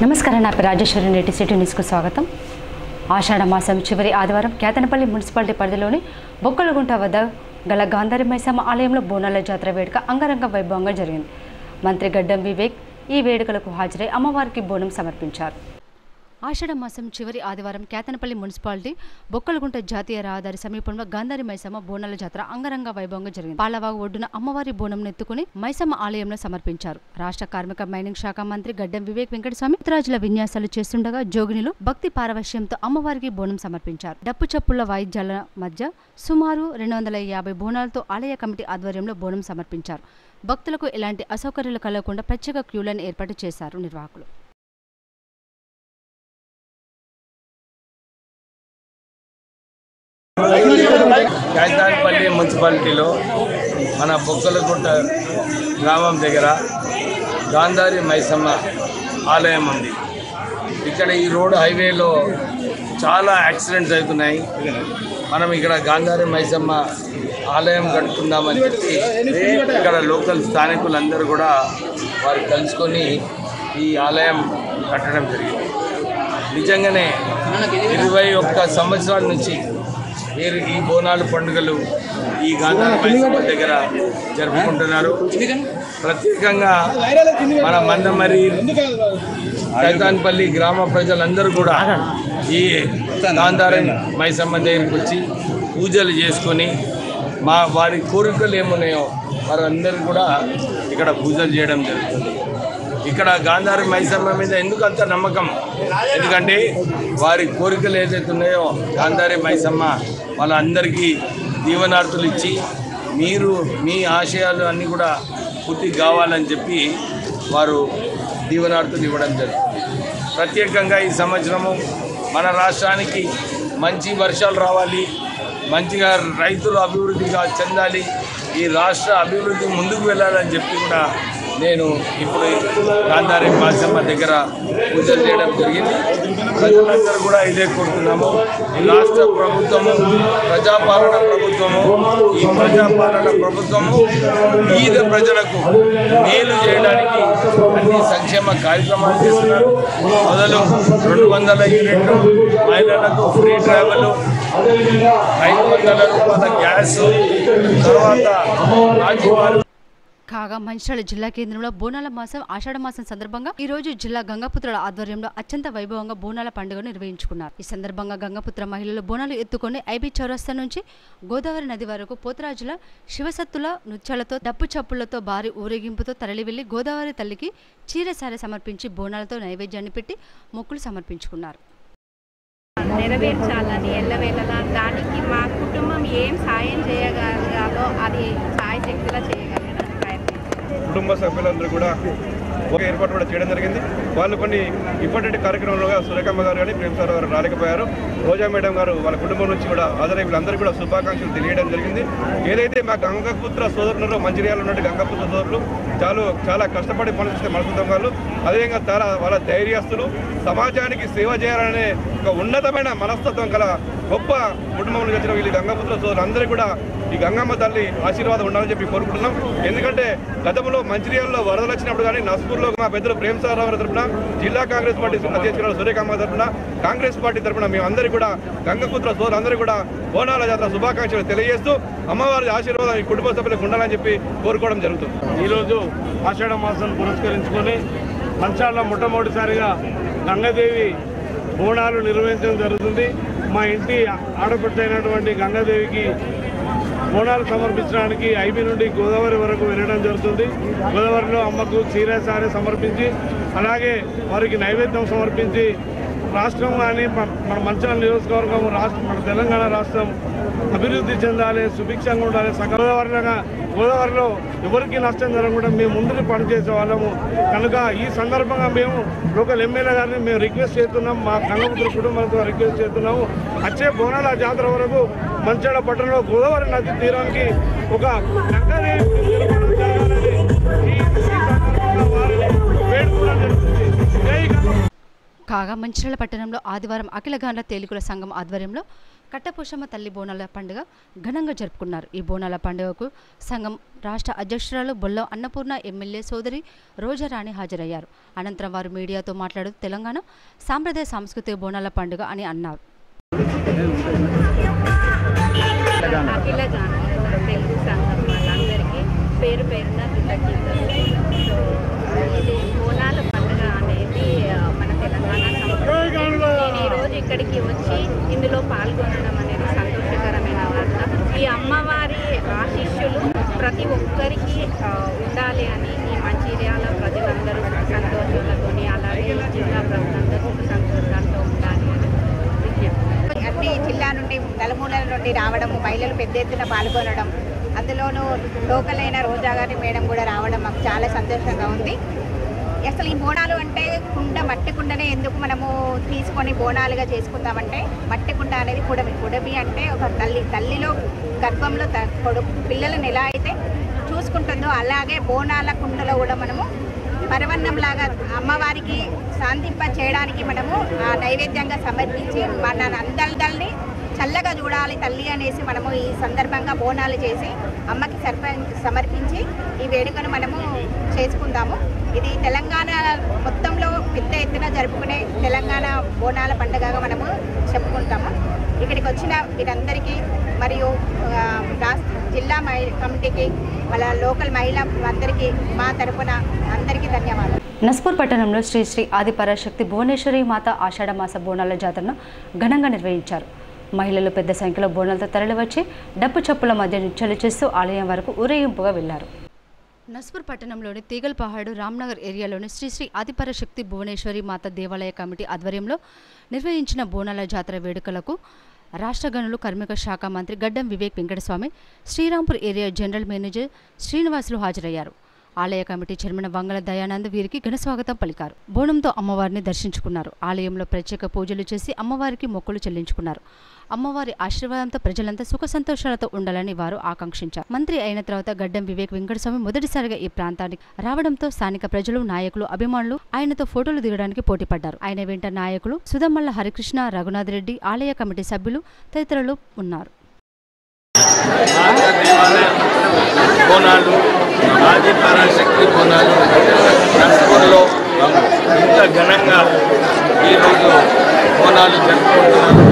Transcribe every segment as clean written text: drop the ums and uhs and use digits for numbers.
నమస్కారం, నా పేరు రాజేశ్వరి. నేటి సిటీ న్యూస్కు స్వాగతం. ఆషాఢ మాసం చివరి ఆదివారం కేతనపల్లి మున్సిపాలిటీ పరిధిలోని బొక్కలగుంట వద్ద గల గాంధారి మైసమ్మ ఆలయంలో బోనాల జాతర వేడుక అంగరంగ వైభవంగా జరిగింది. మంత్రి గడ్డం వివేక్ ఈ వేడుకలకు హాజరై అమ్మవారికి బోనం సమర్పించారు. ఆషాఢ మాసం చివరి ఆదివారం కేతనపల్లి మున్సిపాలిటీ బొక్కలగుంట జాతీయ రహదారి సమీపంలో గాంధారి మైసమ్మ బోనాల జాతర అంగరంగ వైభవంగా జరిగింది. పాలవాగు ఒడ్డున అమ్మవారి బోనంను ఎత్తుకుని మైసమ్మ ఆలయంలో సమర్పించారు. రాష్ట్ర కార్మిక మైనింగ్ శాఖ మంత్రి గడ్డం వివేక్ వెంకటస్వామి ఉత్తరాజుల విన్యాసాలు చేస్తుండగా జోగినిలు భక్తి పారవశ్యంతో అమ్మవారికి బోనం సమర్పించారు. డప్పు చప్పుళ్ల వాయిద్యాల మధ్య సుమారు 250 బోనాలతో ఆలయ కమిటీ ఆధ్వర్యంలో బోనం సమర్పించారు. భక్తులకు ఎలాంటి అసౌకర్యాలు కలగకుండా ప్రత్యేక క్యూలను ఏర్పాటు చేశారు నిర్వాహకులు. కేతనపల్లి మున్సిపాలిటీలో మన బొక్కలగుంట గ్రామం దగ్గర గాంధారి మైసమ్మ ఆలయం ఉంది. ఇక్కడ ఈ రోడ్ హైవేలో చాలా యాక్సిడెంట్స్ అవుతున్నాయి. మనం ఇక్కడ గాంధారి మైసమ్మ ఆలయం కట్టుకుందామని చెప్పి ఇక్కడ లోకల్ స్థానికులందరూ కూడా వారు కలుసుకొని ఈ ఆలయం కట్టడం జరిగింది. నిజంగానే 21 సంవత్సరాల నుంచి మీరు ఈ బోనాలు పండుగలు ఈ గాంధారి మైసమ్మ దగ్గర జరుపుకుంటున్నారు. ప్రత్యేకంగా మన మందమరి కేతనపల్లి గ్రామ ప్రజలందరూ కూడా ఈ గాంధారి మైసమ్మ దగ్గరికి వచ్చి పూజలు చేసుకొని వారి కోరికలు ఏమున్నాయో వారందరూ కూడా ఇక్కడ పూజలు చేయడం జరుగుతుంది. ఇక్కడ గాంధారి మైసమ్మ మీద ఎందుకు అంత నమ్మకం? ఎందుకంటే వారి కోరికలు ఏదైతే ఉన్నాయో గాంధారి మైసమ్మ వాళ్ళందరికీ దీవనార్థులు ఇచ్చి మీరు మీ ఆశయాలు అన్నీ కూడా పూర్తి కావాలని చెప్పి వారు దీవనార్థులు ఇవ్వడం జరుగుతుంది. ప్రత్యేకంగా ఈ సంవత్సరము మన రాష్ట్రానికి మంచి వర్షాలు రావాలి, మంచిగా రైతులు అభివృద్ధిగా చెందాలి, ఈ రాష్ట్ర అభివృద్ధి ముందుకు వెళ్ళాలని చెప్పి కూడా నేను ఇప్పుడు గాంధారి మైసమ్మ దగ్గర పూజలు చేయడం జరిగింది. ప్రజలందరూ కూడా ఇదే కోరుతున్నాము. ఈ రాష్ట్ర ప్రభుత్వము ప్రజాపాలన ప్రభుత్వము, ఈ ప్రజాపాలన ప్రభుత్వము పేద ప్రజలకు మేలు చేయడానికి అన్ని సంక్షేమ కార్యక్రమాలు చేస్తున్నారు. మొదలు 200 యూనిట్లు మహిళలకు ఫ్రీ ట్రావెల్, 500 రూపాయల గ్యాస్, తర్వాత రాజీవారు. కాగా మంచిర్యాల జిల్లా కేంద్రంలో బోనాల మాసం ఆషాఢ మాసం సందర్భంగా ఈ రోజు జిల్లా గంగపుత్రుల ఆధ్వర్యంలో అత్యంత వైభవంగా బోనాల పండుగను నిర్వహించుకున్నారు. ఈ సందర్భంగా గంగపుత్ర మహిళలు బోనాలు ఎత్తుకొని ఐబీ చౌరస్తా నుంచి గోదావరి నది వరకు పోతరాజుల శివసత్తుల నృత్యాలతో డప్పు చప్పుళ్లతో భారీ ఊరేగింపుతో తరలి వెళ్లి గోదావరి తల్లికి చీరసారె సమర్పించి బోనాలతో నైవేద్యాన్ని పెట్టి మొక్కులు సమర్పించుకున్నారు. నెరవేర్చాలని ఎల్లవేళలా దానికి మా కుటుంబం ఏం సాయం చేయగలగాలో అది సాయశక్తిగా చేయగలగడానికి కుటుంబ సభ్యులందరూ కూడా ఒక ఏర్పాటు కూడా చేయడం జరిగింది. వాళ్ళు కొన్ని ఇంపార్టెంట్ కార్యక్రమంలో సురేఖమ్మ గారు కానీ ప్రేమ్ సార్ గారు రాలేకపోయారు. రోజా మేడం గారు వాళ్ళ కుటుంబం నుంచి కూడా హాజరై వీళ్ళందరూ కూడా శుభాకాంక్షలు తెలియడం జరిగింది. ఏదైతే మా గంగపుత్ర సోదరులలో మంచిర్యాలలో ఉన్నట్టు గంగపుత్ర సోదరులు చాలా కష్టపడి పనిచేస్తే మనసుతం వాళ్ళు, అదేవిధంగా చాలా వాళ్ళ ధైర్యస్తులు, సమాజానికి సేవ చేయాలనే ఒక ఉన్నతమైన మనస్తత్వం గల గొప్ప కుటుంబంలో వచ్చిన వీళ్ళు గంగపుత్ర సోదరులు అందరూ కూడా ఈ గంగమ్మ తల్లి ఆశీర్వాదం ఉండాలని చెప్పి కోరుకుంటున్నాం. ఎందుకంటే గతంలో మంచిర్యాలలో వరదలు వచ్చినప్పుడు కానీ నస్పూర్లో మా పెద్దలు ప్రేమ్ సార్ రావు తరఫున, జిల్లా కాంగ్రెస్ పార్టీ అధ్యక్షురాలు సురేఖమ్మ తరఫున, కాంగ్రెస్ పార్టీ తరఫున మేమందరూ కూడా గంగపుత్ర సోదరులందరూ కూడా బోనాల జాతర శుభాకాంక్షలు తెలియజేస్తూ అమ్మవారి ఆశీర్వాదం ఈ కుటుంబ సభ్యులకు ఉండాలని చెప్పి కోరుకోవడం జరుగుతుంది. ఈరోజు ఆషాఢ మాసం పురస్కరించుకొని మంచాల్లో మొట్టమొదటిసారిగా గంగాదేవి బోనాలు నిర్వహించడం జరుగుతుంది. మా ఇంటి ఆడపడుచు అయినటువంటి గంగాదేవికి బోనాలు సమర్పించడానికి ఐబీ నుండి గోదావరి వరకు వెళ్ళడం జరుగుతుంది. గోదావరిలో అమ్మకు చీర సారే సమర్పించి అలాగే వారికి నైవేద్యం సమర్పించి రాష్ట్రం కానీ మన మంచిర్యాల నియోజకవర్గం మన తెలంగాణ రాష్ట్రం అభివృద్ధి చెందాలి, సుభిక్షంగా ఉండాలి. గోదావరిలో ఎవరికి నష్టం జరగకుండా మేము ముందుకు పనిచేసే వాళ్ళము కనుక ఈ సందర్భంగా మేము లోకల్ ఎమ్మెల్యే గారిని మేము రిక్వెస్ట్ చేస్తున్నాం, మా గంగపుత్ర కుటుంబాలతో రిక్వెస్ట్ చేస్తున్నాము. వచ్చే బోనాల జాతర వరకు మంచిర్యాల పట్టణంలో గోదావరి నది తీరానికి ఒక కాగా మంచిర్యాల పట్టణంలో ఆదివారం అఖిలగాండ్ల తేలికల సంఘం ఆధ్వర్యంలో కట్టపోషమ్మ తల్లి బోనాల పండుగ ఘనంగా జరుపుకున్నారు. ఈ బోనాల పండుగకు సంఘం రాష్ట్ర అధ్యక్షురాలు బొల్ల అన్నపూర్ణ ఎమ్మెల్యే సోదరి రోజారాణి హాజరయ్యారు. అనంతరం వారు మీడియాతో మాట్లాడుతూ తెలంగాణ సాంప్రదాయ సాంస్కృతిక బోనాల పండుగ అని అన్నారు. తెలుగు సంఘం వాళ్ళందరికీ పేరు పేరున కృతజ్ఞతలు. ఇది బోనాల పండుగ అనేది మన తెలంగాణ సంస్కృతి. నేను ఈరోజు ఇక్కడికి వచ్చి ఇందులో పాల్గొనడం అనేది సంతోషకరమైన వార్త. ఈ అమ్మవారి ఆశీస్సులు ప్రతి ఒక్కరికి ఉండాలి అని ఈ మంచిర్యాల ప్రజలందరూ సంతోషాలతో, అలాగే జిల్లా ప్రజలందరూ సంతోషాలతో ఉండాలి అని విజ్ఞప్తి. అన్ని జిల్లా నుండి నలుమూలల నుండి రావడము, మహిళలు పెద్ద ఎత్తున పాల్గొనడం, అందులోనూ లోకల్ అయిన రోజా గారి మేడం కూడా రావడం మాకు చాలా సంతోషంగా ఉంది. అసలు ఈ బోనాలు అంటే మట్టి కుండనే ఎందుకు మనము తీసుకొని బోనాలుగా చేసుకుందామంటే, మట్టి కుండ అనేది కుడమి అంటే ఒక తల్లిలో గర్భంలో పిల్లలను ఎలా అయితే చూసుకుంటుందో అలాగే బోనాల కుండలో కూడా మనము పరవన్నంలాగా అమ్మవారికి శాంతింప చేయడానికి మనము నైవేద్యంగా సమర్పించి మన అందరిని చల్లగా చూడాలి తల్లి అనేసి మనము ఈ సందర్భంగా బోనాలు చేసి అమ్మకి సమర్పించి ఈ వేడుకను మనము చేసుకుందాము. ఇది తెలంగాణ మొత్తంలో పెద్ద ఎత్తున జరుపుకునే తెలంగాణ బోనాల పండుగగా మనము చెప్పుకుంటాము. ఇక్కడికి వచ్చిన వీరందరికీ మరియు జిల్లా కమిటీకి వాళ్ళ లోకల్ మహిళ అందరికీ మా తరపున అందరికీ ధన్యవాదాలు. నస్పూర్ పట్టణంలో శ్రీ శ్రీ ఆదిపరాశక్తి భువనేశ్వరి మాత ఆషాఢమాస బోనాల జాతరను ఘనంగా నిర్వహించారు. మహిళలు పెద్ద సంఖ్యలో బోనాలతో తరలివచ్చి డప్పు చప్పుల మధ్య నృత్యాలు చేస్తూ ఆలయం వరకు ఊరేగింపుగా వెళ్లారు. నస్పూర్ పట్టణంలోని తీగల్పహాడు రామ్నగర్ ఏరియాలోని శ్రీ శ్రీ ఆదిపరాశక్తి భువనేశ్వరి మాత దేవాలయ కమిటీ ఆధ్వర్యంలో నిర్వహించిన బోనాల జాతర వేడుకలకు రాష్ట్ర గనులు కార్మిక శాఖ మంత్రి గడ్డం Vivek Venkataswamy, Srirampur area general manager Srinivasulu హాజరయ్యారు. ఆలయ కమిటీ చైర్మన్ వంగల దయానంద్ వీరికి ఘనస్వాగతం పలికారు. బోనంతో అమ్మవారిని దర్శించుకున్నారు. ఆలయంలో ప్రత్యేక పూజలు చేసి అమ్మవారికి మొక్కులు చెల్లించుకున్నారు. అమ్మవారి ఆశీర్వాదంతో ప్రజలంతా సుఖ సంతోషాలతో ఉండాలని వారు ఆకాంక్షించారు. మంత్రి అయిన తర్వాత గడ్డం వివేక్ వెంకటస్వామి మొదటిసారిగా ఈ ప్రాంతానికి రావడంతో స్థానిక ప్రజలు, నాయకులు, అభిమానులు ఆయనతో ఫోటోలు దిగడానికి పోటీపడ్డారు. ఆయన వెంట నాయకులు సుధమల్ల హరికృష్ణ, రఘునాథ్ రెడ్డి, ఆలయ కమిటీ సభ్యులు తదితరులు ఉన్నారు. బోనాలు ఆదిపరాశక్తి బోనాలు నస్పూర్లో ఇంత ఘనంగా ఈరోజు బోనాలు జరుపుకుంటున్నారు.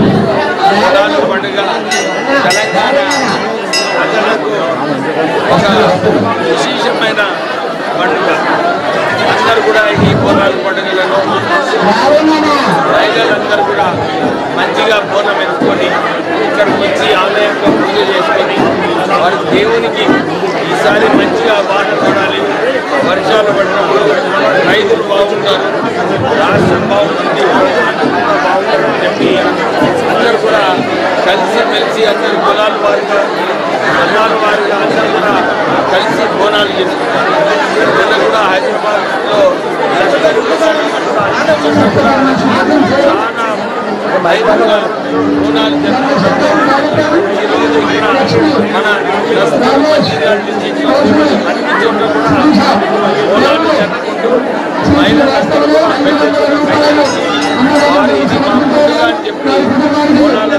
బోనాలు పండుగ తెలంగాణ ప్రజలకు ఒక విశేషమైన పండుగ. అందరూ కూడా ఈ బోనాలు పండుగలలో మహిళలందరూ కూడా మంచిగా బోనం ఎత్తుకొని ఇక్కడికి వచ్చి ఆలయంలో పూజ చేసుకొని వారి దేవునికి ఈసారి మంచిగా బాట పడాలి, వర్షాలు పడినప్పుడు రైతులు బాగుంటారు, రాష్ట్రం బాగుంటుంది, బాగుంటారని చెప్పి అందరూ కూడా కలిసి అందరు కులాల వారిగా అందరూ కూడా కలిసి బోనాలు చేసుకుంటారు. నిన్న కూడా హైదరాబాద్లో చాలా బయటగా బోనాలు జరుపుకుంటారు. ఈరోజు ఇక్కడ మన మంచిర్యాల డిస్ట్రిక్ట్లో అన్ని చోట్ల కూడా బోనాలు జరుపుకుంటూ మహిళలందరూ వారి ఇది మా పండుగ అని చెప్పి బోనాలు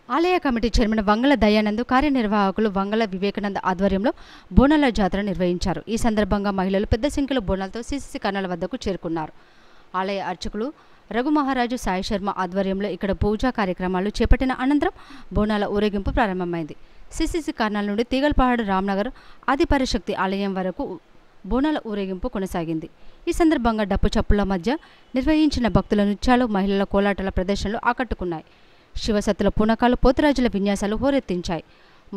ఆలయ కమిటీ చైర్మన్ వంగల దయానంద్, కార్యనిర్వాహకులు వంగల వివేకానంద ఆధ్వర్యంలో బోనాల జాతర నిర్వహించారు. ఈ సందర్భంగా మహిళలు పెద్ద సంఖ్యలో బోనాలతో సిసిసి కర్ణాల వద్దకు చేరుకున్నారు. ఆలయ అర్చకులు రఘుమహారాజు సాయి శర్మ ఆధ్వర్యంలో ఇక్కడ పూజా కార్యక్రమాలు చేపట్టిన అనంతరం బోనాల ఊరేగింపు ప్రారంభమైంది. సిసిసి కర్ణాల నుండి తీగల్పహాడు రామ్నగర్ ఆదిపరాశక్తి ఆలయం వరకు బోనాల ఊరేగింపు కొనసాగింది. ఈ సందర్భంగా డప్పు చప్పుల మధ్య నిర్వహించిన భక్తుల నృత్యాలు, మహిళల కోలాటాల ప్రదర్శనలు ఆకట్టుకున్నాయి. శివసత్తుల పూనకాలు, పోతురాజుల విన్యాసాలు హోరెత్తించాయి.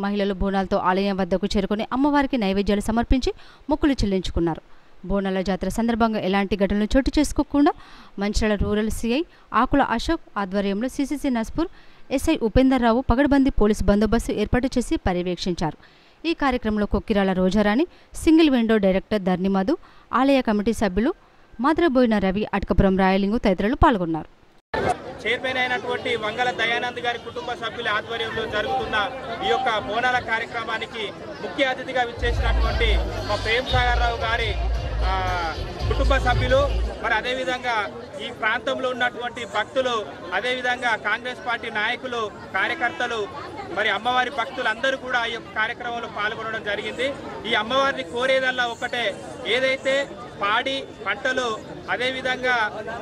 మహిళలు బోనాలతో ఆలయం వద్దకు చేరుకుని అమ్మవారికి నైవేద్యాలు సమర్పించి మొక్కులు చెల్లించుకున్నారు. బోనాల జాతర సందర్భంగా ఎలాంటి ఘటనలు చోటు చేసుకోకుండా మంచిర్యాల రూరల్ సిఐ ఆకుల అశోక్ ఆధ్వర్యంలో సిసిసి నస్పూర్ ఎస్ఐ ఉపేందర్ రావు పగడ్బందీ పోలీసు బందోబస్తు ఏర్పాటు చేసి పర్యవేక్షించారు. ఈ కార్యక్రమంలో Kokkirala Rojarani, single window director Dharnimadhu, ఆలయ కమిటీ సభ్యులు మాద్రబోయిన రవి, అటకపురం రాయలింగు తదితరులు పాల్గొన్నారు. చైర్మన్ అయినటువంటి వంగల దయానంద్ గారి కుటుంబ సభ్యుల ఆధ్వర్యంలో జరుగుతున్న ఈ యొక్క బోనాల కార్యక్రమానికి ముఖ్య అతిథిగా విచ్చేసినటువంటి మా ప్రేమ్ సాగర్ రావు గారి కుటుంబ సభ్యులు, మరి అదేవిధంగా ఈ ప్రాంతంలో ఉన్నటువంటి భక్తులు, అదేవిధంగా కాంగ్రెస్ పార్టీ నాయకులు, కార్యకర్తలు, మరి అమ్మవారి భక్తులు అందరూ కూడా ఈ యొక్క కార్యక్రమంలో పాల్గొనడం జరిగింది. ఈ అమ్మవారిని కోరేదల్లా ఒకటే, ఏదైతే పాడి పంటలు అదేవిధంగా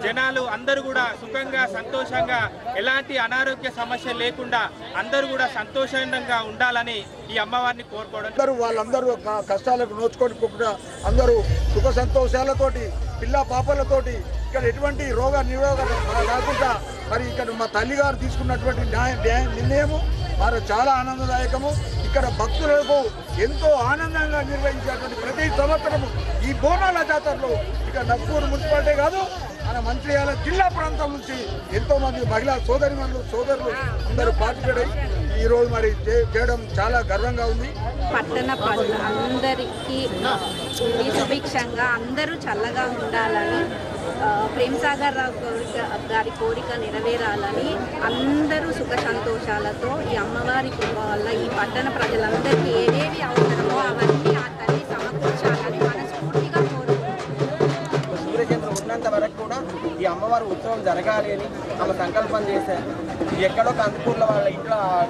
జనాలు అందరూ కూడా సుఖంగా సంతోషంగా ఎలాంటి అనారోగ్య సమస్యలు లేకుండా అందరూ కూడా సంతోషంగా ఉండాలని ఈ అమ్మవారిని కోరుకోవడం. వాళ్ళందరూ కష్టాలకు నోచుకోకుండా అందరూ సుఖ సంతోషాలతోటి పిల్ల పాపలతోటి ఇక్కడ ఎటువంటి రోగ నిరోధం కాకుండా మరి ఇక్కడ మా తల్లిగారు తీసుకున్నటువంటి నిర్ణయము మరి చాలా ఆనందదాయకము. ఇక్కడ భక్తులకు ఎంతో ఆనందంగా నిర్వహించేటువంటి ప్రతి సంవత్సరము ఈ బోనాల జాతరలో ఇక్కడ నస్పూర్ మున్సిపాలిటీ కాదు మన మంచిర్యాల జిల్లా ప్రాంతం నుంచి ఎంతోమంది మహిళా సోదరులు అందరూ పార్టిసిపేట్ అయ్యి ఈరోజు మరి చేయడం చాలా గర్వంగా ఉంది. పట్టణ ప్రజలందరికీ సుభిక్షంగా అందరూ చల్లగా ఉండాలని, ప్రేమ్ సాగర్ రావు గారి కోరిక నెరవేరాలని, అందరూ సుఖ సంతోషాలతో ఈ అమ్మవారి కృప వల్ల ఈ పట్టణ ప్రజలందరికీ ఏదేవి అవసరమో అవన్నీ ఆ తల్లి సమకూర్చాలని మనస్ఫూర్తిగా కోరుకుంటున్నాను. సూర్యచంద్రుడు ఉన్నంత వరకు కూడా ఈ అమ్మవారి ఉత్సవం జరగాలి అని ఆమె సంకల్పం చేశారు. ఎక్కడో కందుకూరులో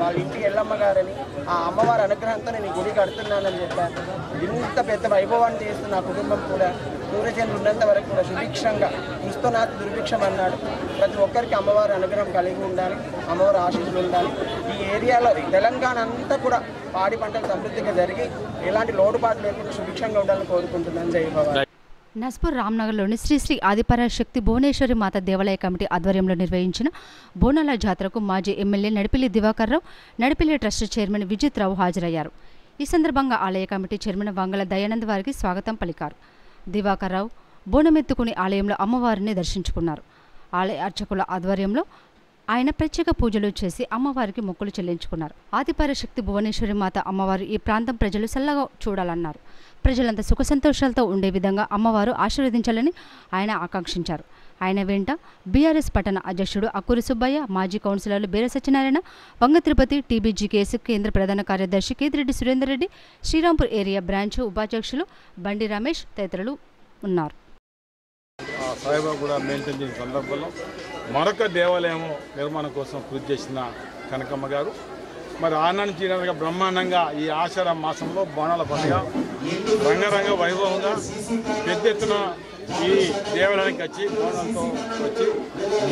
వాళ్ళ ఇంటి ఎల్లమ్మ గారని ఆ అమ్మవారి అనుగ్రహంతో నేను గుడి కడుతున్నానని చెప్పాను. ఇంత పెద్ద వైభవాన్ని చేస్తున్న ఆ కుటుంబం కూడా సూర్యచంద్రుడు ఉన్నంత వరకు కూడా సుభిక్షంగా చూస్తున్నాను దుర్భిక్షం అన్నాడు. ప్రతి ఒక్కరికి అమ్మవారి అనుగ్రహం కలిగి ఉండాలి, అమ్మవారి ఆశీస్సులు ఉండాలి. ఈ ఏరియాలో తెలంగాణ అంతా కూడా పాడి పంటలు సమృద్ధిగా జరిగి ఎలాంటి లోటుపాటు లేకుండా సుభిక్షంగా ఉండాలని కోరుకుంటున్నాను. జై భవాని. నస్పూర్ రామ్నగర్లోని శ్రీ శ్రీ ఆదిపరాశక్తి భువనేశ్వరి మాత దేవాలయ కమిటీ ఆధ్వర్యంలో నిర్వహించిన బోనాల జాతరకు మాజీ ఎమ్మెల్యే నడిపిల్లి దివాకర్ రావు, నడిపిల్లి ట్రస్ట్ చైర్మన్ విజిత్ రావు హాజరయ్యారు. ఈ సందర్భంగా ఆలయ కమిటీ చైర్మన్ వంగల దయానంద్ వారికి స్వాగతం పలికారు. దివాకర్ రావు బోనమెత్తుకుని ఆలయంలో అమ్మవారిని దర్శించుకున్నారు. ఆలయ అర్చకుల ఆధ్వర్యంలో ఆయన ప్రత్యేక పూజలు చేసి అమ్మవారికి మొక్కులు చెల్లించుకున్నారు. ఆదిపరాశక్తి భువనేశ్వరి మాత అమ్మవారు ఈ ప్రాంతం ప్రజలు చల్లగా చూడాలన్నారు. ప్రజలంతా సుఖ సంతోషాలతో ఉండే విధంగా అమ్మవారు ఆశీర్వదించాలని ఆయన ఆకాంక్షించారు. ఆయన వెంట బీఆర్ఎస్ పట్టణ అధ్యక్షుడు అక్కూరి సుబ్బయ్య, మాజీ కౌన్సిలర్లు బీర సత్యనారాయణ, వంగ తిరుపతి, టీబీజీకేఎస్ కేంద్ర ప్రధాన కార్యదర్శి కేతిరెడ్డి సురేందర్ రెడ్డి, శ్రీరాంపూర్ ఏరియా బ్రాంచ్ ఉపాధ్యక్షులు బండి రమేష్ తదితరులు ఉన్నారు. సాయిబాబా కూడా మెయింటైన్ చేసిన సందర్భంలో మరొక దేవాలయం నిర్మాణం కోసం కృషి చేసిన కనకమ్మ గారు మరి ఆనంద చీరగా బ్రహ్మాండంగా ఈ ఆషాఢ మాసంలో బోనాల పండుగ రంగరంగ వైభవంగా పెద్ద ఎత్తున ఈ దేవాలయానికి వచ్చి బోనాలతో వచ్చి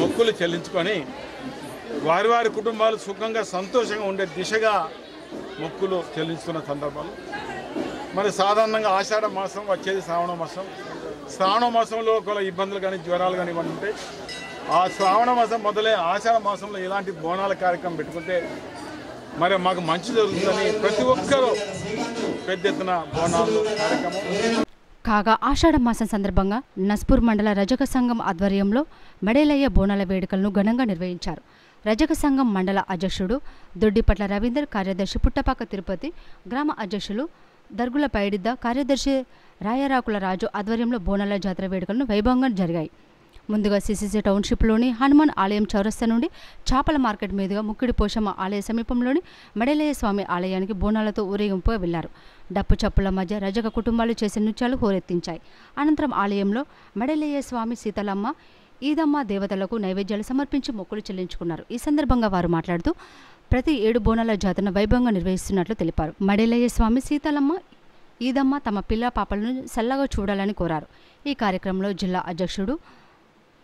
మొక్కులు చెల్లించుకొని వారి వారి కుటుంబాలు సుఖంగా సంతోషంగా ఉండే దిశగా మొక్కులు చెల్లించుకున్న సందర్భాలు మరి సాధారణంగా ఆషాఢ మాసం వచ్చేది శ్రావణ మాసంలో కొన్ని ఇబ్బందులు కానీ జ్వరాలు కానీ ఇవన్నీ ఉంటాయి. ఆ శ్రావణ మాసం మొదలై ఆషాఢ మాసంలో ఇలాంటి బోనాల కార్యక్రమం పెట్టుకుంటే మరి మాకు మంచి జరుగుతుందని ప్రతి ఒక్కరూ పెద్ద ఎత్తున బోనాలు కార్యక్రమం. కాగా ఆషాఢ మాసం సందర్భంగా నస్పూర్ మండల రజక సంఘం ఆధ్వర్యంలో మడేలయ్య బోనాల వేడుకలను ఘనంగా నిర్వహించారు. రజక సంఘం మండల అధ్యక్షుడు దొడ్డిపట్ల రవీందర్, కార్యదర్శి పుట్టపాక తిరుపతి, గ్రామ అధ్యక్షులు దర్గుల పైడిద్ద, కార్యదర్శి రాయరాకుల రాజు ఆధ్వర్యంలో బోనాల జాతర వేడుకలను వైభవంగా జరిగాయి. ముందుగా సిసిసి టౌన్షిప్లోని హనుమాన్ ఆలయం చౌరస్తా నుండి చేపల మార్కెట్ మీదుగా ముక్కిడి పోషమ్మ ఆలయ సమీపంలోని మడేలయ్య స్వామి ఆలయానికి బోనాలతో ఊరేగింపుగా వెళ్లారు. డప్పు చప్పుల మధ్య రజక కుటుంబాలు చేసే నృత్యాలు హోరెత్తించాయి. అనంతరం ఆలయంలో మడేలయ్య స్వామి, సీతలమ్మ, ఈదమ్మ దేవతలకు నైవేద్యాలు సమర్పించి మొక్కులు చెల్లించుకున్నారు. ఈ సందర్భంగా వారు మాట్లాడుతూ ప్రతి 7 బోనాల జాతరను వైభవంగా నిర్వహిస్తున్నట్లు తెలిపారు. మడేలయ్య స్వామి, సీతలమ్మ, ఈదమ్మ తమ పిల్ల పాపలను చల్లగా చూడాలని కోరారు. ఈ కార్యక్రమంలో జిల్లా అధ్యక్షుడు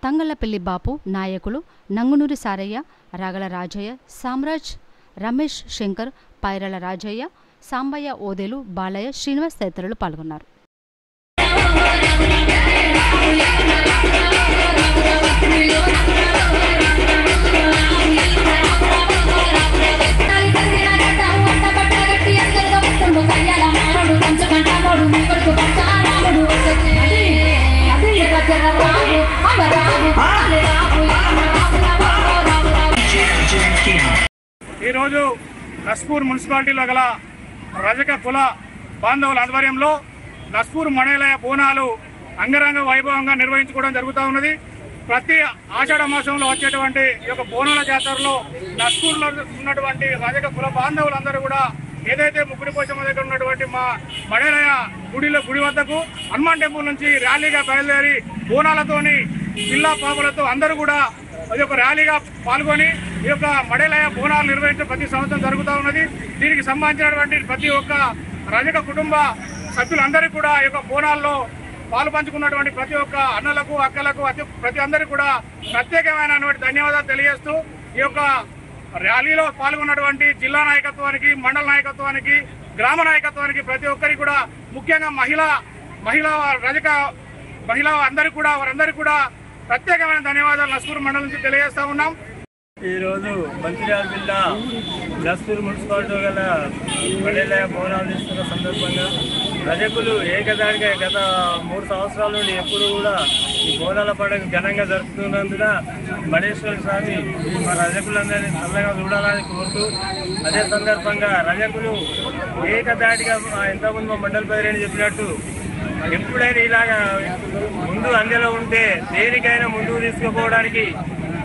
తంగళ్లపల్లి బాపు, నాయకులు నంగునూరి సారయ్య, రాగల రాజయ్య, సామ్రాజ్, రమేష్, శంకర్, పైరల రాజయ్య, సాంబయ్య, ఓదేలు, బాలయ్య, శ్రీనివాస్ తదితరులు పాల్గొన్నారు. ఈరోజు నస్పూర్ మున్సిపాలిటీలో గల రజక కుల బాంధవుల ఆధ్వర్యంలో నస్పూర్ మడేలయ్య బోనాలు అంగరంగ వైభవంగా నిర్వహించుకోవడం జరుగుతూ ఉన్నది. ప్రతి ఆషాఢ మాసంలో వచ్చేటువంటి ఈ యొక్క బోనాల జాతరలో నస్కూరులో ఉన్నటువంటి రజక కుల బాంధవులందరూ కూడా ఏదైతే ముగ్గురి పోచమ్మ దగ్గర ఉన్నటువంటి మా మడేలయ్య గుడి వద్దకు హనుమాన్ టెంపుల్ నుంచి ర్యాలీగా బయలుదేరి బోనాలతోని పిల్లా పాపలతో అందరూ కూడా అది ఒక ర్యాలీగా పాల్గొని ఈ యొక్క మడేలయ్య బోనాలు నిర్వహించే ప్రతి సంవత్సరం జరుగుతూ ఉన్నది. దీనికి సంబంధించినటువంటి ప్రతి ఒక్క రజక కుటుంబ సభ్యులందరికీ కూడా ఈ యొక్క బోనాల్లో పాలు పంచుకున్నటువంటి ప్రతి ఒక్క అన్నలకు అక్కలకు ప్రతి అందరికీ కూడా ప్రత్యేకమైనటువంటి ధన్యవాదాలు తెలియజేస్తూ ఈ యొక్క ర్యాలీలో పాల్గొన్నటువంటి జిల్లా నాయకత్వానికి, మండల నాయకత్వానికి, గ్రామ నాయకత్వానికి ప్రతి ఒక్కరికి కూడా ముఖ్యంగా మహిళా అందరికీ కూడా వారందరికీ కూడా ప్రత్యేకమైన ధన్యవాదాలు నస్కూరు మండలం నుంచి తెలియజేస్తా ఉన్నాం. ఈరోజు మంచిర్యాల జిల్లా నస్కూరు మున్సిపాలిటీ గల మడేలయ్య బోనాలు తీసుకున్న సందర్భంగా రజకులు ఏకదారిగా గత 3 సంవత్సరాల నుండి ఎప్పుడు కూడా ఈ బోనాల పండుగ ఘనంగా జరుపుతున్నందున మడేశ్వర స్వామి మా రజకులందరినీ చల్లగా చూడాలని కోరుతూ, అదే సందర్భంగా రజకులు ఏకదాటిగా ఇంతకుముందు మా మండల పైరేని చెప్పినట్టు ఎప్పుడైనా ఇలాగా ముందు అందెలో ఉంటే దేనికైనా ముందుకు తీసుకుపోవడానికి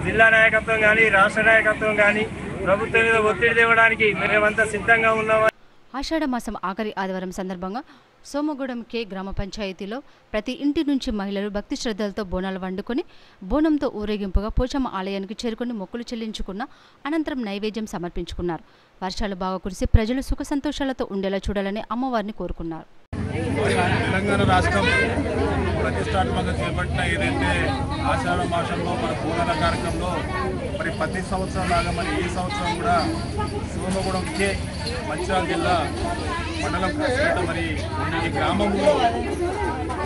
జిల్లా నాయకత్వం కానీ, రాష్ట్ర నాయకత్వం కానీ ప్రభుత్వం మీద ఒత్తిడి తేవడానికి మేమంతా సిద్ధంగా ఉన్నామని. ఆషాఢ మాసం ఆఖరి ఆదివారం సందర్భంగా సోమగూడెం కే గ్రామ పంచాయతీలో ప్రతి ఇంటి నుంచి మహిళలు భక్తి శ్రద్ధలతో బోనాలు వండుకొని బోనంతో ఊరేగింపుగా పోచమ్మ ఆలయానికి చేరుకుని మొక్కులు చెల్లించుకున్న అనంతరం నైవేద్యం సమర్పించుకున్నారు. వర్షాలు బాగా కురిసి ప్రజలు సుఖ సంతోషాలతో ఉండేలా చూడాలని అమ్మవారిని కోరుకున్నారు. తెలంగాణ రాష్ట్రం ప్రతిష్టాత్మకంగా చేపట్టిన ఏదైతే ఆషాఢ మాసంలో మన బోనాల కార్యక్రమంలో మరి ప్రతి సంవత్సరం లాగా మరి ఈ సంవత్సరం కూడా సోమగూడెం కే మంచిర్యాల జిల్లా మండలం కసిపేట మరి ఈ గ్రామంలో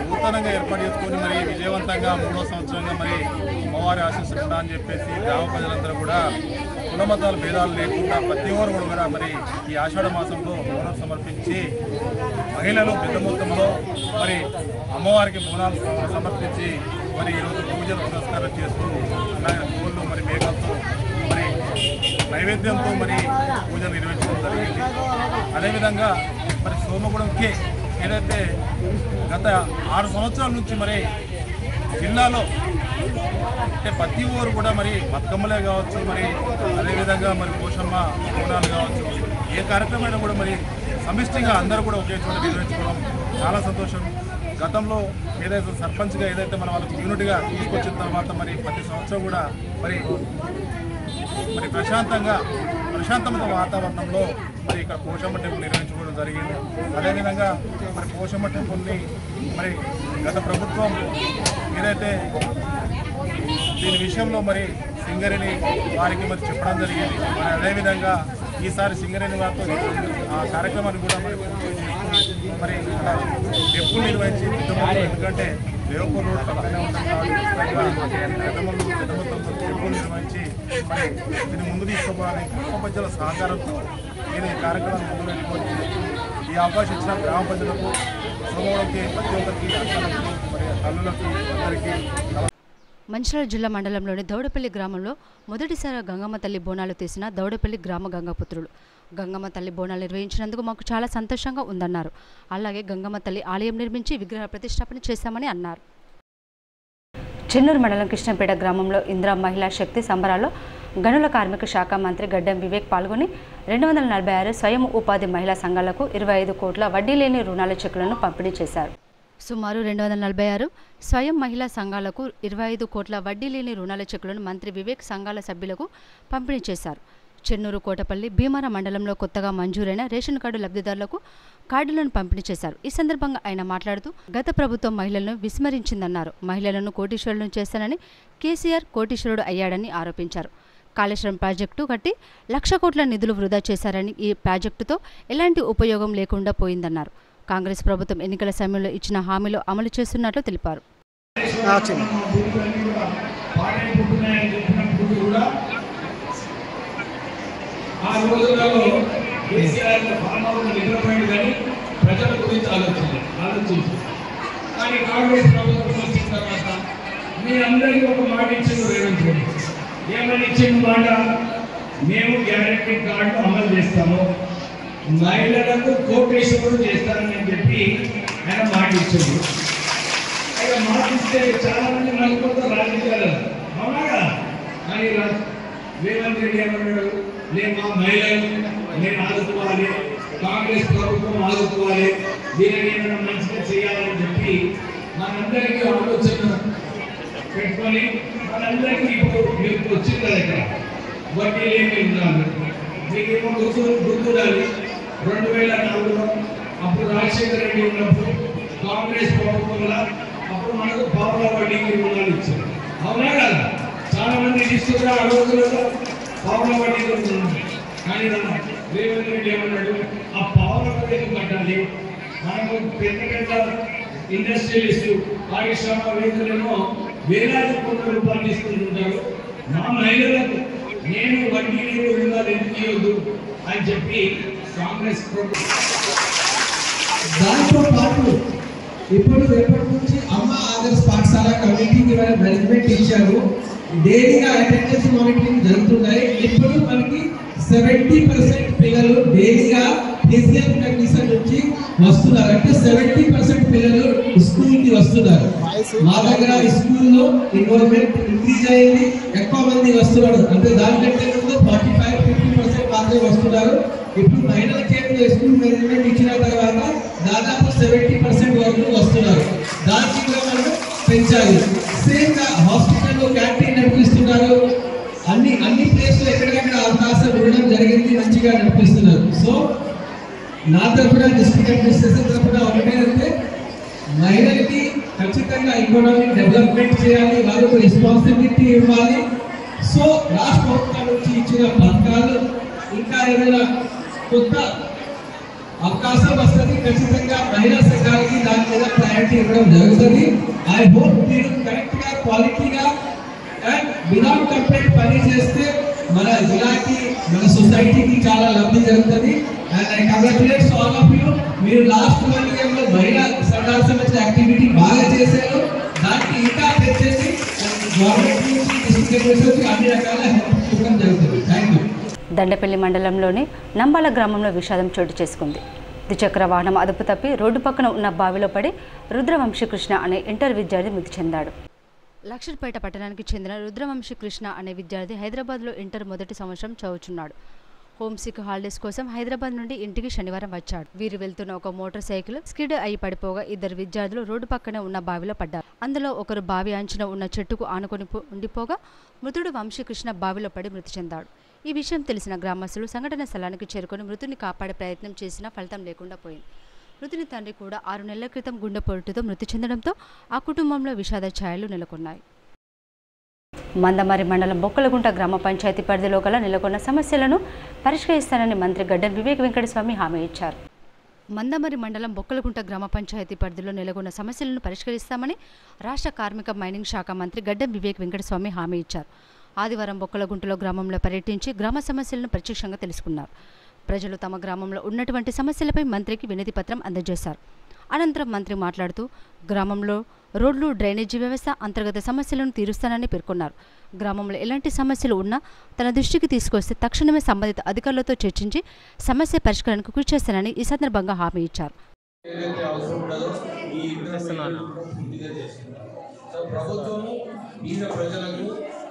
నూతనంగా ఏర్పాటు చేసుకొని మరి విజయవంతంగా 3వ సంవత్సరంగా మరి అమ్మవారి ఆశీస్సులు ఉందా అని చెప్పేసి గ్రామ ప్రజలందరూ కూడా కుల మతాల భేదాలు లేకుండా ప్రతి ఒక్కరు కూడా మరి ఈ ఆషాఢ మాసంలో బోనం సమర్పించి మహిళలు పెద్ద మొత్తంలో మరి అమ్మవారికి బోనాలు సమర్పించి మరి ఈరోజు పూజలు పురస్కారం చేస్తూ అలాగే పూలు మరి మేకలతో మరి నైవేద్యంతో మరి పూజలు నిర్వహించడం జరిగింది. అదేవిధంగా మరి సోమగూడెంకి ఏదైతే గత 6 సంవత్సరాల నుంచి మరి జిల్లాలో అంటే ప్రతి ఊరు కూడా మరి బతుకమ్మలే కావచ్చు, మరి అదేవిధంగా మరి పోషమ్మ బోనాలు కావచ్చు, ఏ కార్యక్రమమైనా కూడా మరి సమిష్టిగా అందరూ కూడా ఒకే చోట నిర్వహించుకోవడం చాలా సంతోషం. గతంలో ఏదైతే సర్పంచ్గా ఏదైతే మన వాళ్ళకి యూనిట్గా తీసుకొచ్చిన తర్వాత మరి ప్రతి సంవత్సరం కూడా మరి ప్రశాంతమైన వాతావరణంలో మరి ఇక్కడ పోషమ్మ టెంపుల్ నిర్వహించుకోవడం జరిగింది. అదేవిధంగా మరి పోషమ్మ టెంపుల్ని మరి గత ప్రభుత్వం ఏదైతే దీని విషయంలో మరి సింగరేణి వారికి మరి చెప్పడం జరిగింది. మరి అదేవిధంగా ఈసారి సింగరేణి వారితో ఆ కార్యక్రమాన్ని కూడా మరి ఇక్కడ టెంపుల్ నిర్వహించి ఎందుకంటే దేవపూర్ రోడ్ పక్కనే ఉంటాం కాబట్టి పెద్ద మొత్తంలో టెంపుల్ నిర్వహించి మరి దీన్ని ముందు తీసుకోవాలని గ్రామ ప్రజల సహకారంతో నేను ఈ కార్యక్రమాన్ని ముందు వెళ్ళిపోయి ఈ అవకాశం ఇచ్చిన గ్రామ ప్రజలకు సోమవారంకి ప్రతి ఒక్కరికి అక్కలకు మరి తల్లులకు అందరికీ. మంచిర్యాల జిల్లా మండలంలోని దౌడపల్లి గ్రామంలో మొదటిసారి గంగమ్మ తల్లి బోనాలు తీసిన దౌడపల్లి గ్రామ గంగపుత్రులు గంగమ్మ తల్లి బోనాలు నిర్వహించినందుకు మాకు చాలా సంతోషంగా ఉందన్నారు. అలాగే గంగమ్మ తల్లి ఆలయం నిర్మించి విగ్రహ ప్రతిష్టాపన చేశామని అన్నారు. చెన్నూరు మండలం కృష్ణంపేట గ్రామంలో ఇందిరా మహిళా శక్తి సంబరాల్లో గనుల కార్మిక శాఖ మంత్రి గడ్డం వివేక్ పాల్గొని 246 స్వయం ఉపాధి మహిళా సంఘాలకు 25 కోట్ల వడ్డీ లేని రుణాల చెక్కులను పంపిణీ చేశారు. సుమారు 246 స్వయం మహిళా సంఘాలకు 25 కోట్ల వడ్డీ లేని రుణాల చెక్కులను మంత్రి వివేక్ సంఘాల సభ్యులకు పంపిణీ చేశారు. చెన్నూరు, కోటపల్లి, భీమార మండలంలో కొత్తగా మంజూరైన రేషన్ కార్డు లబ్ధిదారులకు కార్డులను పంపిణీ చేశారు. ఈ సందర్భంగా ఆయన మాట్లాడుతూ గత ప్రభుత్వం మహిళలను విస్మరించిందన్నారు. మహిళలను కోటీశ్వరులను చేస్తానని కేసీఆర్ కోటీశ్వరుడు అయ్యాడని ఆరోపించారు. కాళేశ్వరం ప్రాజెక్టు కట్టి 1,00,000 కోట్ల నిధులు వృధా చేశారని, ఈ ప్రాజెక్టుతో ఎలాంటి ఉపయోగం లేకుండా పోయిందన్నారు. కాంగ్రెస్ ప్రభుత్వం ఎన్నికల సమయంలో ఇచ్చిన హామీలు అమలు చేస్తున్నట్లు తెలిపారు. ఆ రోజులలో కేసీఆర్ ఫార్మర్లు నిద్రపోయింది కానీ ప్రజల గురించి ఆలోచించారు. కానీ కాంగ్రెస్ ప్రభుత్వం వచ్చిన తర్వాత మీరందరికీ ఒక మాట ఇచ్చింది రేవంత్ రెడ్డి. ఏమని ఇచ్చింది మాట? మేము గ్యారెంటీ కార్డు అమలు చేస్తాము, మహిళలకు కోటేశ్వరుడు చేస్తానని చెప్పి ఆయన మాట ఇచ్చింది. ఇక్కడ మాటిస్తే చాలా మంది నలుగురితో రాజకీయాలు అవునాగా కానీ రేవంత్ రెడ్డి ఏమన్నాడు, నేను మా మహిళలు నేను ఆదుకోవాలి, కాంగ్రెస్ ప్రభుత్వం ఆదుకోవాలి, దీనిని ఏమైనా మంచిగా చేయాలని చెప్పి మనందరికీ ఆలోచన పెట్టుకొని మనందరికీ ఇప్పుడు మీకు వచ్చింది కదా ఇక్కడ వడ్డీ లేని ఉన్నాను. మీకేమో గుర్తుండాలి 2004లో అప్పుడు రాజశేఖర రెడ్డి ఉన్నప్పుడు కాంగ్రెస్ ప్రభుత్వంలో అప్పుడు మనకు పావుల వడ్డీకి రుణాలు ఇచ్చారు. అవునా కదా? చాలా మంది తీసుకున్న ఆ రోజులలో పావుల వడ్డీకి రుణాలు. కానీ రేవంత్ రెడ్డి ఏమన్నాడు, ఆ పావుల వడ్డీకి కట్టాలి. మనకు పెద్ద పెద్ద ఇండస్ట్రియలిస్ట్ పారిశ్రామికవేత్తలేమో వేలాది కోట్ల రూపాయలు తీసుకుంటుంటారు. మా మహిళలకు నేను వడ్డీ లేని రుణాలు ఎందుకు ఇవ్వద్దు అని చెప్పి కాంగ్రెస్ ప్రభుత్వం. దాంతో పాటు ఇప్పుడు రేపటి నుంచి అమ్మ ఆదర్శ పాఠశాల కమిటీకి మేనేజ్మెంట్ ఇచ్చారు. డైలీగా అటెండెన్స్ మానిటరింగ్ జరుగుతున్నాయి. ఇప్పుడు మనకి 70% పిల్లలు డైలీగా కేసీఆర్ కండిషన్ నుంచి వస్తున్నారు. అంటే 70% పిల్లలు స్కూల్ కి వస్తున్నారు. మా దగ్గర స్కూల్లో ఇన్వాల్వ్మెంట్ ఇంక్రీజ్ అయింది, ఎక్కువ మంది వస్తున్నారు. అంటే దానికంటే ముందు 45-50% మాత్రమే వస్తున్నారు. ఇప్పుడు మహిళలకి స్కూల్ మేనేజ్మెంట్ ఇచ్చిన తర్వాత దాదాపు 70% వరకు వస్తున్నారు. దానికి కూడా మనం పెంచాలి. సేమ్ గా హాస్పిటల్లో క్యాంటీన్ నడిపిస్తున్నారు. అన్ని ప్లేస్లో ఎక్కడికక్కడ అవకాశం ఇవ్వడం జరిగింది, మంచిగా నడిపిస్తున్నారు. సో నా తరఫున డిస్ట్రిక్ట్ అడ్మినిస్ట్రేషన్ తరఫున ఒకటేంటే మహిళలకి ఖచ్చితంగా ఎకనామిక్ డెవలప్మెంట్ చేయాలి, వాళ్ళకు రెస్పాన్సిబిలిటీ ఇవ్వాలి. సో రాష్ట్ర ప్రభుత్వం నుంచి ఇచ్చిన పథకాలు ఇంకా ఏదైనా కొత్త అవకాశం వస్తుంది, ఖచ్చితంగా మహిళా సంఘాలకి దాని మీద ప్రయారిటీ ఇవ్వడం జరుగుతుంది. ఐ హోప్ మీరు కరెక్ట్ గా క్వాలిటీగా అండ్ వితౌట్ కంప్లైంట్ పని చేస్తే మన జిల్లాకి మన సొసైటీకి చాలా లబ్ధి జరుగుతుంది. And I congratulates all of you. మీరు లాస్ట్ 1 year లో మహిళా సంఘాలకు సంబంధించిన యాక్టివిటీ బాగా చేశారు. దానికి ఇంకా పెంచేసి గవర్నమెంట్ నుంచి డిస్ట్రిక్ట్ అడ్మినిస్ట్రేషన్ అన్ని రకాల హెల్ప్ ఇవ్వడం జరుగుతుంది. Thank you. దండపల్లి మండలంలోని నంబాల గ్రామంలో విషాదం చోటు చేసుకుంది. ద్విచక్ర వాహనం అదుపు తప్పి రోడ్డు పక్కన ఉన్న బావిలో పడి రుద్రవంశీకృష్ణ అనే ఇంటర్ విద్యార్థి మృతి చెందాడు. లక్షర్పేట పట్టణానికి చెందిన రుద్రవంశీకృష్ణ అనే విద్యార్థి హైదరాబాద్లో ఇంటర్ మొదటి సంవత్సరం చదువుతున్నాడు. హోమ్సిక్ హాలిడేస్ కోసం హైదరాబాద్ నుండి ఇంటికి శనివారం వచ్చాడు. వీరు వెళ్తున్న ఒక మోటార్ సైకిల్ స్కిడ్ అయి పడిపోగా 2 విద్యార్థులు రోడ్డు పక్కనే ఉన్న బావిలో పడ్డారు. అందులో ఒకరు బావి అంచున ఉన్న చెట్టుకు ఆనుకొని ఉండిపోగా మృతుడు వంశీకృష్ణ బావిలో పడి మృతి చెందాడు. ఈ విషయం తెలిసిన గ్రామస్తులు సంఘటన స్థలానికి చేరుకొని మృతుని కాపాడే ప్రయత్నం చేసినా ఫలితం లేకుండా పోయింది. మృతుని తండ్రి కూడా 6 నెలల క్రితం గుండెపోటుతో మృతి చెందడంతో ఆ కుటుంబంలో విషాద ఛాయలు నెలకొన్నాయి. మందమరి మండలం బొక్కలగుంట గ్రామ పంచాయతీ పరిధిలో గల నెలకొన్న సమస్యలను పరిష్కరిస్తానని మంత్రి గడ్డం వివేక్ వెంకటస్వామి హామీ ఇచ్చారు. మందమరి మండలం బొక్కలగుంట గ్రామ పంచాయతీ పరిధిలో నెలకొన్న సమస్యలను పరిష్కరిస్తామని రాష్ట్ర కార్మిక మైనింగ్ శాఖ మంత్రి గడ్డం వివేక్ వెంకటస్వామి హామీ ఇచ్చారు. ఆదివారం బొక్కలగుంటలో గ్రామంలో పర్యటించి గ్రామ సమస్యలను ప్రత్యక్షంగా తెలుసుకున్నారు. ప్రజలు తమ గ్రామంలో ఉన్నటువంటి సమస్యలపై మంత్రికి వినతి పత్రం అందజేశారు. అనంతరం మంత్రి మాట్లాడుతూ గ్రామంలో రోడ్లు, డ్రైనేజీ వ్యవస్థ, అంతర్గత సమస్యలను తీరుస్తానని పేర్కొన్నారు. గ్రామంలో ఎలాంటి సమస్యలు ఉన్నా తన దృష్టికి తీసుకొస్తే తక్షణమే సంబంధిత అధికారులతో చర్చించి సమస్య పరిష్కారానికి కృషి చేస్తానని ఈ సందర్భంగా హామీ ఇచ్చారు. ప్రభుత్వము బీద ప్రజలకు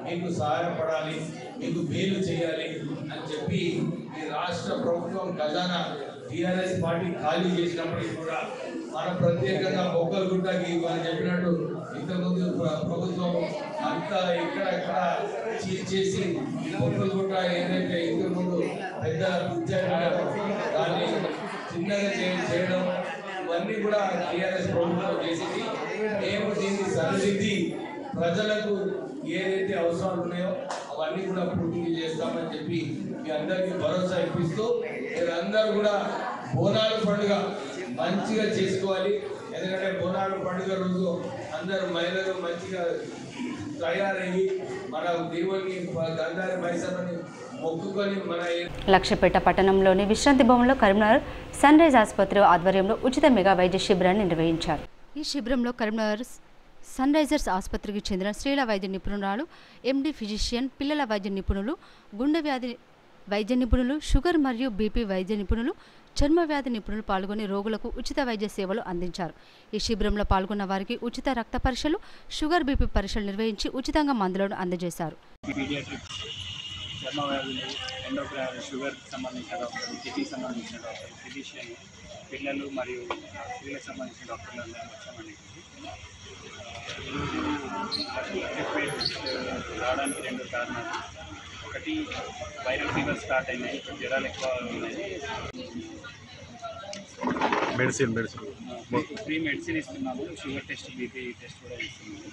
మీకు సహాయపడాలి, మీకు మేలు చేయాలి అని చెప్పి ఈ రాష్ట్ర ప్రభుత్వం ఖజానా టీఆర్ఎస్ పార్టీ ఖాళీ చేసినప్పటికీ కూడా మన ప్రత్యేకంగా బొక్కలగుంటకి వాళ్ళు చెప్పినట్టు ఇంతకుముందు ప్రభుత్వం అంతా ఇక్కడ చేసి బొక్కలగుంట ఏదైతే ఇంతకుముందు పెద్ద దాన్ని చిన్నగా చేయడం ఇవన్నీ కూడా టీఆర్ఎస్ ప్రభుత్వం చేసింది. మేము దీన్ని సరిదిద్ది ప్రజలకు ఏదైతే అవసరాలు ఉన్నాయో అవన్నీ కూడా పూర్తి చేస్తామని చెప్పి మీ అందరికీ భరోసా ఇప్పిస్తూ మీరందరూ కూడా బోనాల పండుగ మంచిగా చేసుకోవాలి. ఎందుకంటే బోనాల పండుగ రోజు అందరూ మహిళలు మంచిగా తయారయ్యి మన దేవుని గంధారి మైసమ్మని మొక్కుకొని మన లక్షపేట పట్టణంలోని విశ్రాంతి భవన్లో కరీంనగర్ సన్ రైజ్ ఆసుపత్రి ఆధ్వర్యంలో ఉచిత మెగా వైద్య శిబిరాన్ని నిర్వహించారు. ఈ శిబిరంలో కరీంనగర్ సన్ రైజర్స్ ఆసుపత్రికి చెందిన స్త్రీల వైద్య నిపుణురాలు, ఎండి ఫిజిషియన్, పిల్లల వైద్య నిపుణులు, గుండె వ్యాధి వైద్య నిపుణులు, షుగర్ మరియు బీపీ వైద్య నిపుణులు, చర్మ వ్యాధి నిపుణులు పాల్గొని రోగులకు ఉచిత వైద్య సేవలు అందించారు. ఈ శిబిరంలో పాల్గొన్న వారికి ఉచిత రక్త పరీక్షలు, షుగర్ బీపీ పరీక్షలు నిర్వహించి ఉచితంగా మందులను అందజేశారు. చర్మ వ్యాధులు, ఎండోక్రైన్, షుగర్ సంబంధించిన డాక్టర్లు, కిడ్నీ సంబంధించిన డాక్టర్లు, ఫిజిషియన్, పిల్లలు మరియు స్త్రీలకు సంబంధించిన డాక్టర్లు అందరం వచ్చామండి. రావడానికి 2 కారణాలు. ఒకటి వైరల్ ఫీవర్ స్టార్ట్ అయినాయి, ఇప్పుడు జ్వరాలు ఎక్కువ ఉన్నాయి. మెడిసిన్ ఫ్రీ మెడిసిన్ ఇస్తున్నాము, షుగర్ టెస్ట్, బీపీ టెస్ట్ కూడా ఇస్తున్నాము.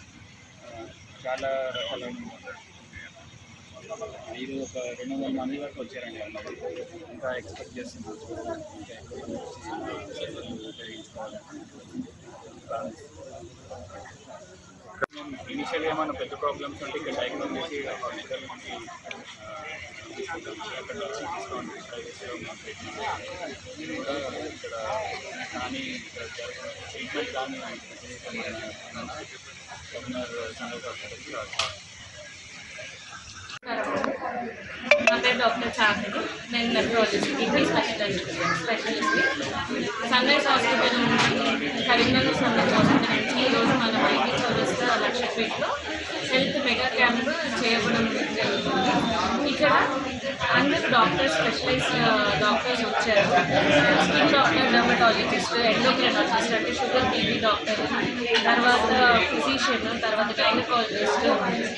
చాలా రకాల ఇది ఒక 200 మంది వరకు వచ్చారండి. వాళ్ళు ఇంకా ఎక్స్పెక్ట్ చేస్తున్నారు. ఇనిషియల్గా ఏమైనా పెద్ద ప్రాబ్లమ్స్ ఉంటే ఇక్కడ డయాగ్నోస్ చేసి హాస్పిటల్ నుంచి అక్కడ నుంచి డిస్కౌంట్ ఇక్కడ కానీ ట్రీట్మెంట్ కానీ నా పేరు డాక్టర్ చాందిని. నేను nephrologist, kidney specialist. Sunrise hospital నుంచి, కరీంనగర్ సన్రైజ్ హాస్పిటల్ నుంచి ఈరోజు మన వైద్య చౌరస్తా లక్షపేటలో హెల్త్ మెగా క్యాంప్ చేయడం జరుగుతుంది. ఇక్కడ అందరూ డాక్టర్స్, స్పెషలైజ్ డాక్టర్స్ వచ్చారు. స్కిన్ డాక్టర్, డర్మటాలజిస్ట్, ఎండోక్రైనాలజిస్ట్ అంటే షుగర్ బీపీ డాక్టర్, తర్వాత ఫిజిషియన్, తర్వాత గైనకాలజిస్ట్,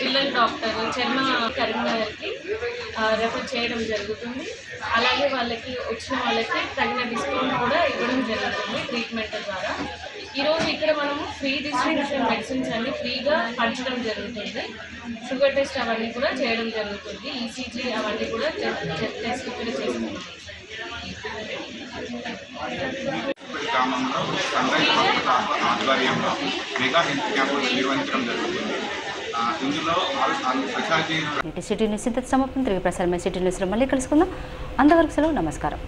పిల్లల డాక్టర్, చర్మ కరీంనగర్కి రెఫర్ చేయడం జరుగుతుంది. అలాగే వాళ్ళకి వచ్చిన వాళ్ళకి తగిన డిస్కౌంట్ కూడా ఇవ్వడం జరుగుతుంది ట్రీట్మెంట్ ద్వారా. ఈరోజు ఇక్కడ మనము ఫ్రీ డిస్ట్రిబ్యూషన్ మెడిసిన్స్ అన్ని ఫ్రీగా పంచడం జరుగుతుంది. షుగర్ టెస్ట్ అవన్నీ కూడా చేయడం జరుగుతుంది. ఈసీజీ అవన్నీ కూడా టెస్ట్ ఇక్కడ చేస్తున్నాం. గ్రామంలో ఆధ్వర్యంలో మెగా హెల్త్ క్యాంపులు నిర్వహించడం జరుగుతుంది. ఇందులో స్పెషాలిటీ సిటీ న్యూస్ ఇంత సమాప్తం. తిరిగి ప్రసారమైన సిటీ న్యూస్లో మళ్ళీ కలుసుకుందాం. అంతవరకు సెలవు. నమస్కారం.